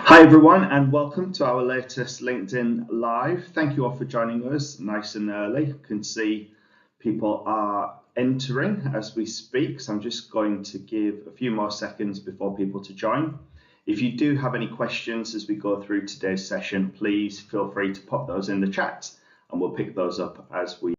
Hi everyone, and welcome to our latest LinkedIn Live. Thank you all for joining us nice and early. You can see people are entering as we speak, so I'm just going to give a few more seconds before people to join. If you do have any questions as we go through today's session, please feel free to pop those in the chat and we'll pick those up as we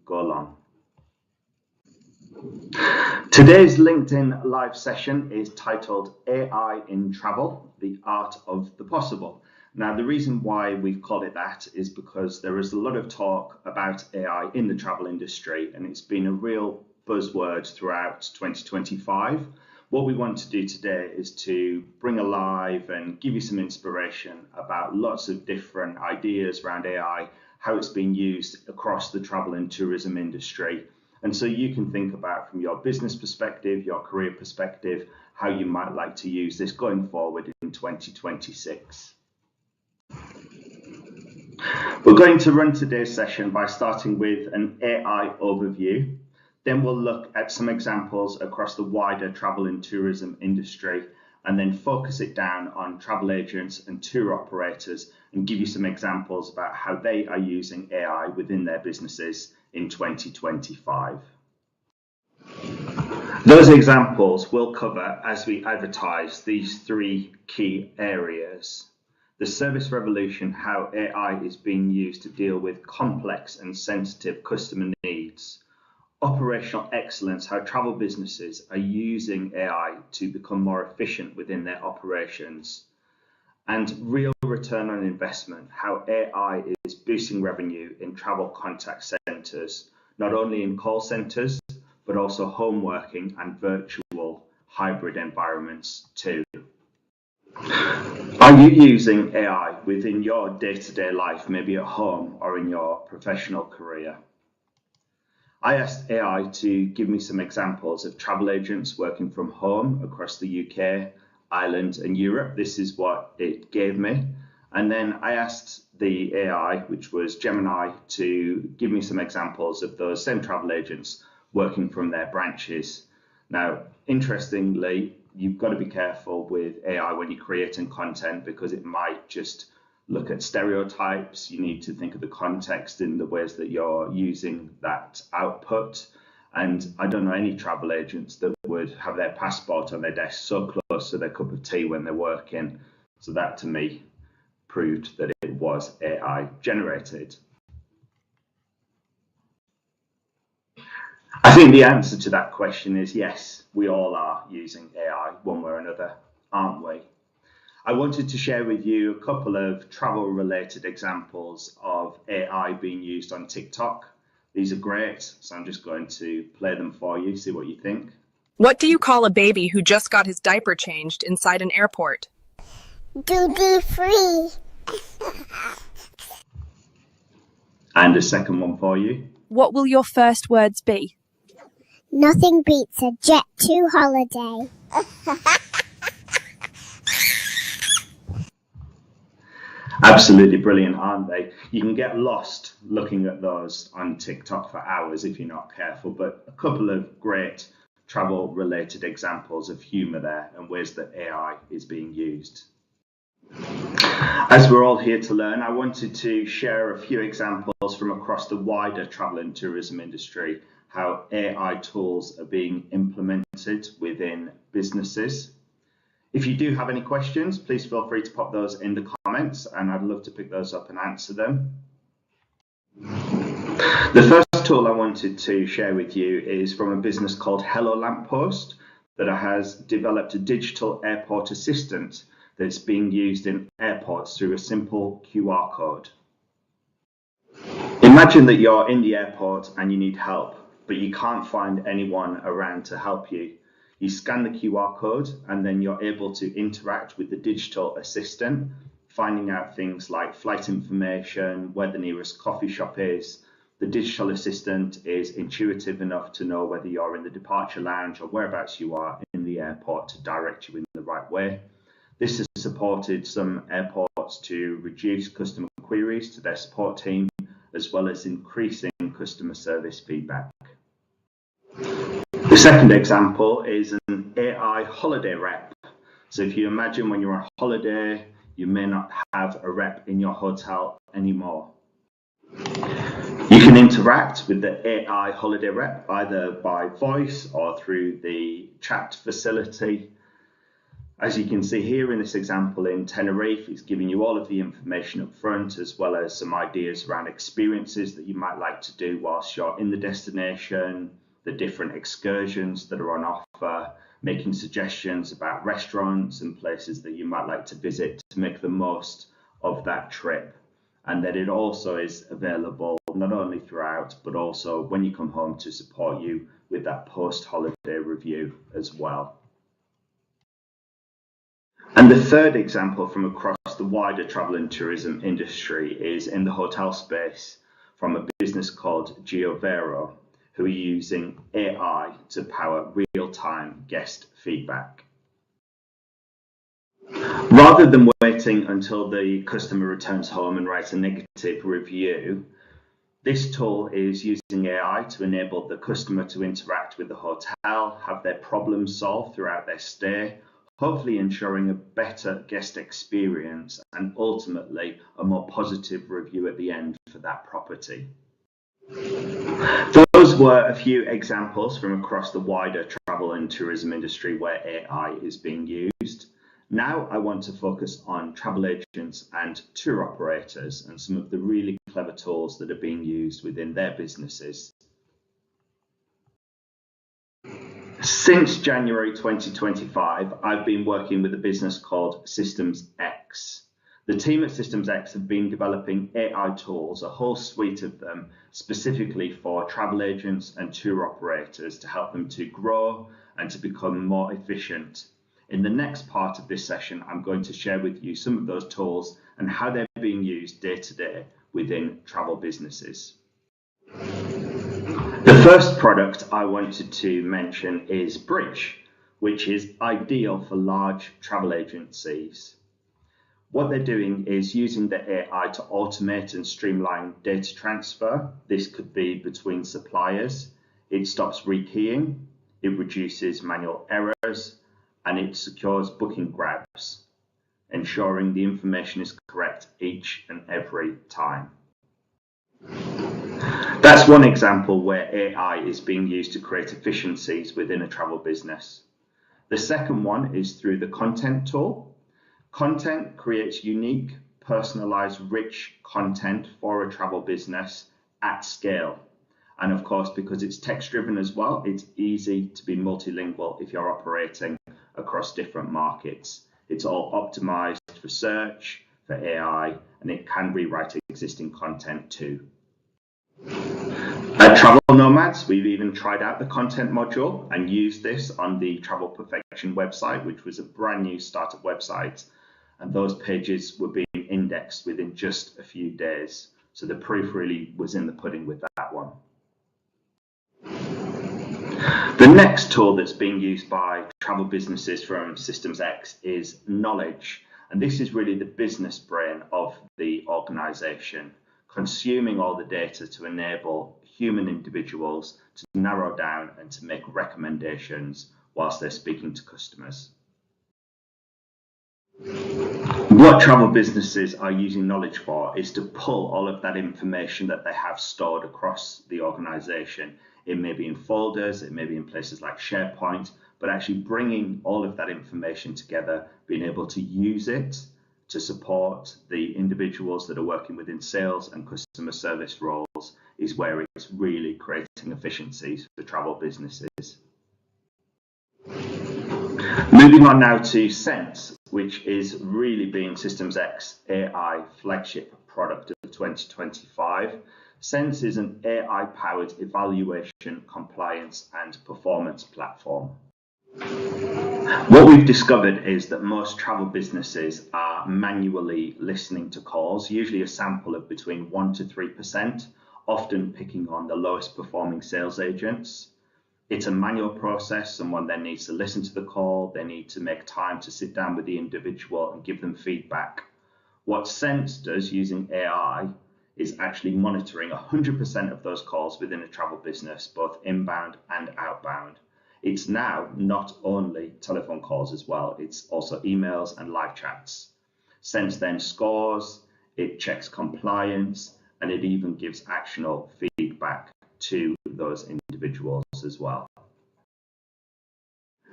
go along. Today's LinkedIn Live session is titled AI in Travel, the Art of the Possible. Now, the reason why we've called it that is because there is a lot of talk about AI in the travel industry, and it's been a real buzzword throughout 2025. What we want to do today is to bring alive and give you some inspiration about lots of different ideas around AI, how it's being used across the travel and tourism industry. And so you can think about from your business perspective, your career perspective, how you might like to use this going forward in 2026. We're going to run today's session by starting with an AI overview. Then we'll look at some examples across the wider travel and tourism industry, and then focus it down on travel agents and tour operators and give you some examples about how they are using AI within their businesses in 2025. Those examples will cover, as we advertise, these three key areas. The service revolution, how AI is being used to deal with complex and sensitive customer needs. Operational excellence, how travel businesses are using AI to become more efficient within their operations. And real return on investment, how AI is boosting revenue in travel contact centres, not only in call centres, but also home working and virtual hybrid environments too. Are you using AI within your day-to-day life, maybe at home or in your professional career? I asked AI to give me some examples of travel agents working from home across the UK, Ireland and Europe. This is what it gave me. And then I asked the AI, which was Gemini, to give me some examples of those same travel agents working from their branches. Now, interestingly, you've got to be careful with AI when you're creating content because it might just look at stereotypes. You need to think of the context in the ways that you're using that output. And I don't know any travel agents that would have their passport on their desk so close to their cup of tea when they're working. So that to me proved that it was AI generated. I think the answer to that question is yes, we all are using AI one way or another, aren't we? I wanted to share with you a couple of travel related examples of AI being used on TikTok. These are great, so I'm just going to play them for you, see what you think. What do you call a baby who just got his diaper changed inside an airport? Duty free. And a second one for you. What will your first words be? Nothing beats a Jet2 holiday. Absolutely brilliant, aren't they? You can get lost looking at those on TikTok for hours if you're not careful, but a couple of great travel related examples of humour there and ways that AI is being used. As we're all here to learn, I wanted to share a few examples from across the wider travel and tourism industry, how AI tools are being implemented within businesses. If you do have any questions, please feel free to pop those in the comments and I'd love to pick those up and answer them. The first tool I wanted to share with you is from a business called Hello Lamppost that has developed a digital airport assistant that's being used in airports through a simple QR code. Imagine that you're in the airport and you need help, but you can't find anyone around to help you. You scan the QR code and then you're able to interact with the digital assistant, finding out things like flight information, where the nearest coffee shop is. The digital assistant is intuitive enough to know whether you're in the departure lounge or whereabouts you are in the airport to direct you in the right way. This has supported some airports to reduce customer queries to their support team, as well as increasing customer service feedback. The second example is an AI holiday rep. So if you imagine when you're on holiday, You may not have a rep in your hotel anymore. You can interact with the AI holiday rep either by voice or through the chat facility. As you can see here in this example in Tenerife, it's giving you all of the information up front, as well as some ideas around experiences that you might like to do whilst you're in the destination, the different excursions that are on offer, making suggestions about restaurants and places that you might like to visit to make the most of that trip. And that it also is available not only throughout, but also when you come home to support you with that post-holiday review as well. And the third example from across the wider travel and tourism industry is in the hotel space from a business called Giovero, who are using AI to power real-time guest feedback. Rather than waiting until the customer returns home and writes a negative review, this tool is using AI to enable the customer to interact with the hotel, have their problems solved throughout their stay, hopefully ensuring a better guest experience and ultimately a more positive review at the end for that property. Those were a few examples from across the wider travel and tourism industry where AI is being used. Now I want to focus on travel agents and tour operators and some of the really clever tools that are being used within their businesses. Since January 2025, I've been working with a business called SystemsX. The team at SystemsX have been developing AI tools, a whole suite of them, specifically for travel agents and tour operators to help them to grow and to become more efficient. In the next part of this session, I'm going to share with you some of those tools and how they're being used day to day within travel businesses. The first product I wanted to mention is Bridge, which is ideal for large travel agencies. What they're doing is using the AI to automate and streamline data transfer. This could be between suppliers. It stops rekeying, it reduces manual errors, and it secures booking grabs, ensuring the information is correct each and every time. That's one example where AI is being used to create efficiencies within a travel business. The second one is through the content tool. Content creates unique, personalized, rich content for a travel business at scale. And of course, because it's text-driven as well, it's easy to be multilingual if you're operating across different markets. It's all optimized for search, for AI, and it can rewrite existing content too. At Travel Nomads, we've even tried out the content module and used this on the Travel Perfection website, which was a brand new startup website. And those pages were being indexed within just a few days. So the proof really was in the pudding with that one. The next tool that's being used by travel businesses from SystemsX is Knowledge. And this is really the business brain of the organization, consuming all the data to enable human individuals to narrow down and to make recommendations whilst they're speaking to customers. What travel businesses are using Knowledge for is to pull all of that information that they have stored across the organization. It may be in folders, it may be in places like SharePoint, but actually bringing all of that information together, being able to use it to support the individuals that are working within sales and customer service roles is where it's really creating efficiencies for travel businesses. Moving on now to Sense, which is really being SystemsX AI flagship product of 2025. Sense is an AI-powered evaluation, compliance, and performance platform. What we've discovered is that most travel businesses are manually listening to calls, usually a sample of between 1 to 3%, often picking on the lowest performing sales agents. It's a manual process. Someone then needs to listen to the call. They need to make time to sit down with the individual and give them feedback. What Sense does using AI is actually monitoring 100% of those calls within a travel business, both inbound and outbound. It's now not only telephone calls as well, it's also emails and live chats. Sense then scores, it checks compliance, and it even gives actionable feedback to those individuals as well.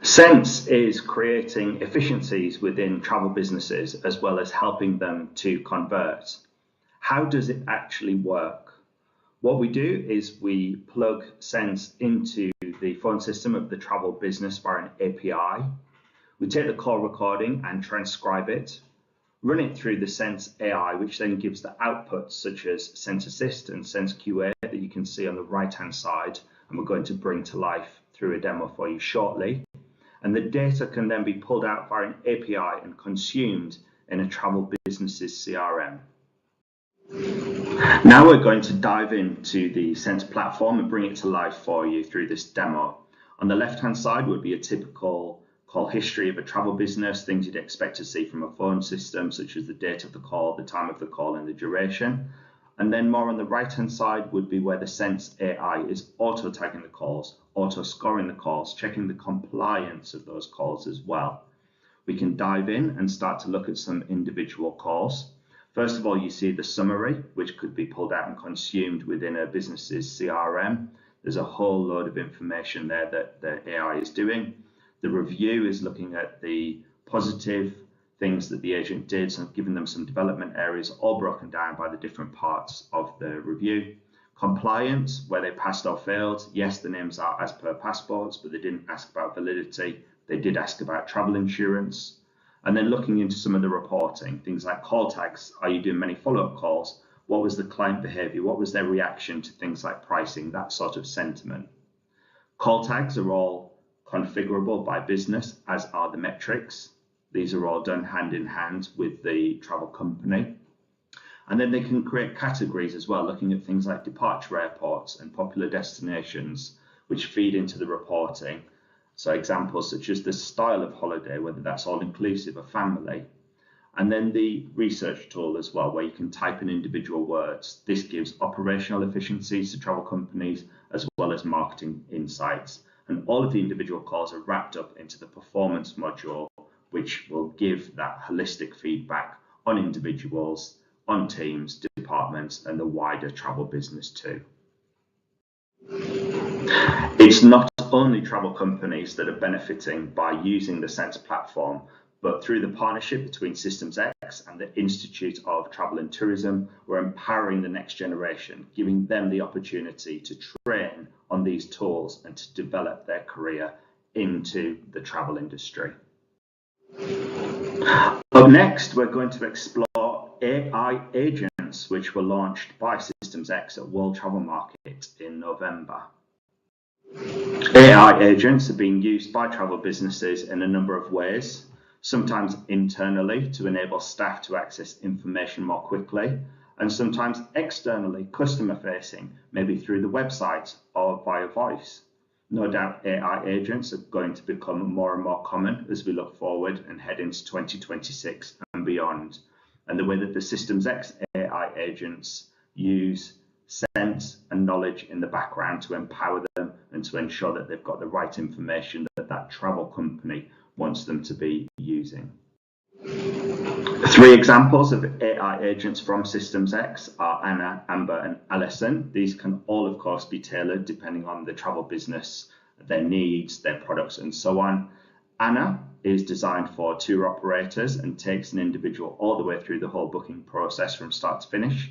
Sense is creating efficiencies within travel businesses as well as helping them to convert. How does it actually work? What we do is we plug Sense into the phone system of the travel business via an API. We take the call recording and transcribe it, run it through the Sense AI, which then gives the outputs such as Sense Assist and Sense QA that you can see on the right-hand side, and we're going to bring to life through a demo for you shortly. And the data can then be pulled out via an API and consumed in a travel business's CRM. Now we're going to dive into the Sense platform and bring it to life for you through this demo. On the left-hand side would be a typical call history of a travel business, things you'd expect to see from a phone system, such as the date of the call, the time of the call, and the duration. And then more on the right-hand side would be where the Sense AI is auto-tagging the calls, auto-scoring the calls, checking the compliance of those calls as well. We can dive in and start to look at some individual calls. First of all, you see the summary, which could be pulled out and consumed within a business's CRM. There's a whole load of information there that the AI is doing. The review is looking at the positive things that the agent did, so giving them some development areas, all broken down by the different parts of the review. Compliance, where they passed or failed. Yes, the names are as per passports, but they didn't ask about validity. They did ask about travel insurance. And then looking into some of the reporting, things like call tags. Are you doing many follow-up calls? What was the client behavior? What was their reaction to things like pricing? That sort of sentiment. Call tags are all configurable by business, as are the metrics. These are all done hand in hand with the travel company. And then they can create categories as well, looking at things like departure airports and popular destinations, which feed into the reporting. So examples such as the style of holiday, whether that's all inclusive or family. And then the research tool as well, where you can type in individual words. This gives operational efficiencies to travel companies as well as marketing insights. And all of the individual calls are wrapped up into the performance module, which will give that holistic feedback on individuals, on teams, departments, and the wider travel business too. It's not only travel companies that are benefiting by using the Sense platform, but through the partnership between SystemsX and the Institute of Travel and Tourism, we're empowering the next generation, giving them the opportunity to train on these tools and to develop their career into the travel industry. Up next, we're going to explore AI agents, which were launched by SystemsX at World Travel Market in November. AI agents are being used by travel businesses in a number of ways, sometimes internally to enable staff to access information more quickly, and sometimes externally, customer-facing, maybe through the website or via voice. No doubt AI agents are going to become more and more common as we look forward and head into 2026 and beyond. And the way that the SystemsX AI agents use sense and knowledge in the background to empower them and to ensure that they've got the right information that that travel company wants them to be using. 3 examples of AI agents from SystemsX are Anna, Amber, and Alison. These can all, of course, be tailored depending on the travel business, their needs, their products, and so on. Anna is designed for tour operators and takes an individual all the way through the whole booking process from start to finish.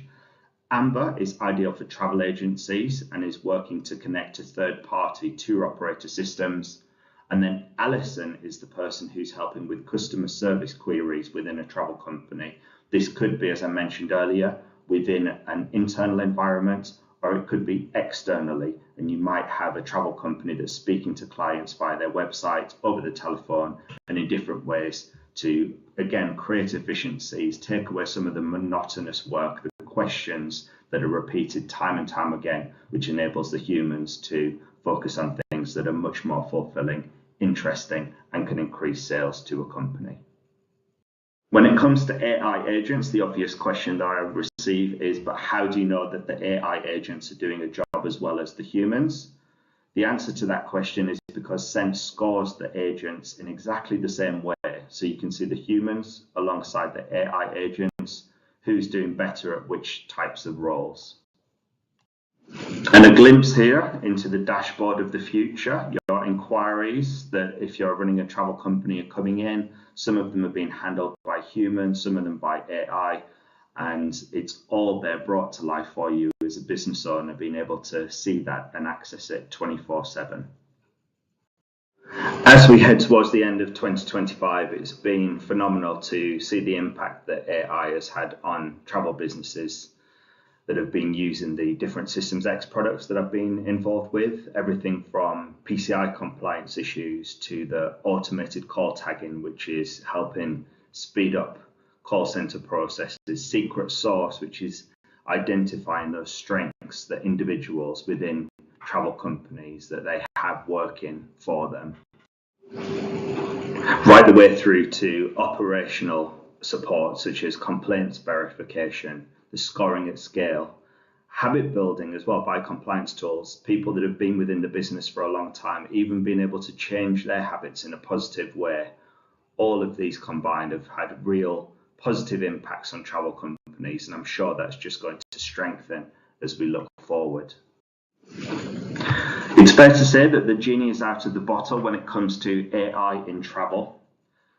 Amber is ideal for travel agencies and is working to connect to third-party tour operator systems. And then Alison is the person who's helping with customer service queries within a travel company. This could be, as I mentioned earlier, within an internal environment, or it could be externally. And you might have a travel company that's speaking to clients via their website, over the telephone, and in different ways to, again, create efficiencies, take away some of the monotonous work, the questions that are repeated time and time again, which enables the humans to focus on things that are much more fulfilling, interesting, and can increase sales to a company. When it comes to AI agents, the obvious question that I receive is, but how do you know that the AI agents are doing a job as well as the humans? The answer to that question is because Sense scores the agents in exactly the same way So you can see the humans alongside the AI agents, who's doing better at which types of roles. And a glimpse here into the dashboard of the future, your inquiries that if you're running a travel company are coming in, some of them are being handled by humans, some of them by AI, and it's all there brought to life for you as a business owner, being able to see that and access it 24/7. As we head towards the end of 2025, it's been phenomenal to see the impact that AI has had on travel businesses that have been using the different SystemsX products that I've been involved with, everything from PCI compliance issues to the automated call tagging, which is helping speed up call center processes, secret source, which is identifying those strengths that individuals within travel companies that they have working for them, right the way through to operational support such as complaints verification, the scoring at scale, habit building as well by compliance tools, people that have been within the business for a long time, even being able to change their habits in a positive way. All of these combined have had real positive impacts on travel companies, and I'm sure that's just going to strengthen as we look forward. It's fair to say that the genie is out of the bottle when it comes to AI in travel.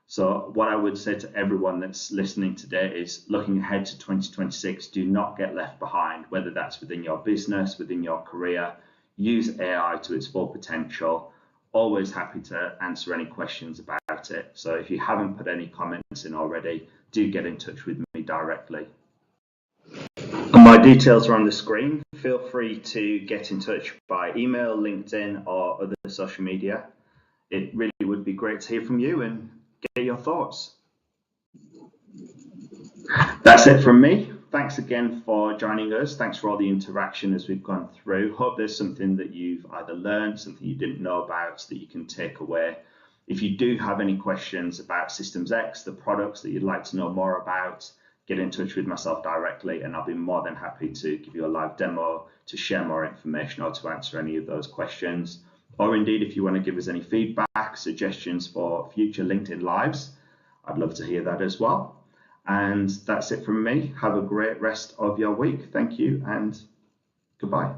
So what I would say to everyone that's listening today is looking ahead to 2026, do not get left behind, whether that's within your business, within your career. Use AI to its full potential. Always happy to answer any questions about it. So if you haven't put any comments in already, do get in touch with me directly. And my details are on the screen. Feel free to get in touch by email, LinkedIn, or other social media. It really would be great to hear from you and get your thoughts. That's it from me. Thanks again for joining us. Thanks for all the interaction as we've gone through. Hope there's something that you've either learned, something you didn't know about that you can take away. If you do have any questions about SystemsX, the products that you'd like to know more about, get in touch with myself directly and I'll be more than happy to give you a live demo, to share more information or to answer any of those questions. Or indeed, if you want to give us any feedback, suggestions for future LinkedIn Lives, I'd love to hear that as well. And that's it from me. Have a great rest of your week. Thank you and goodbye.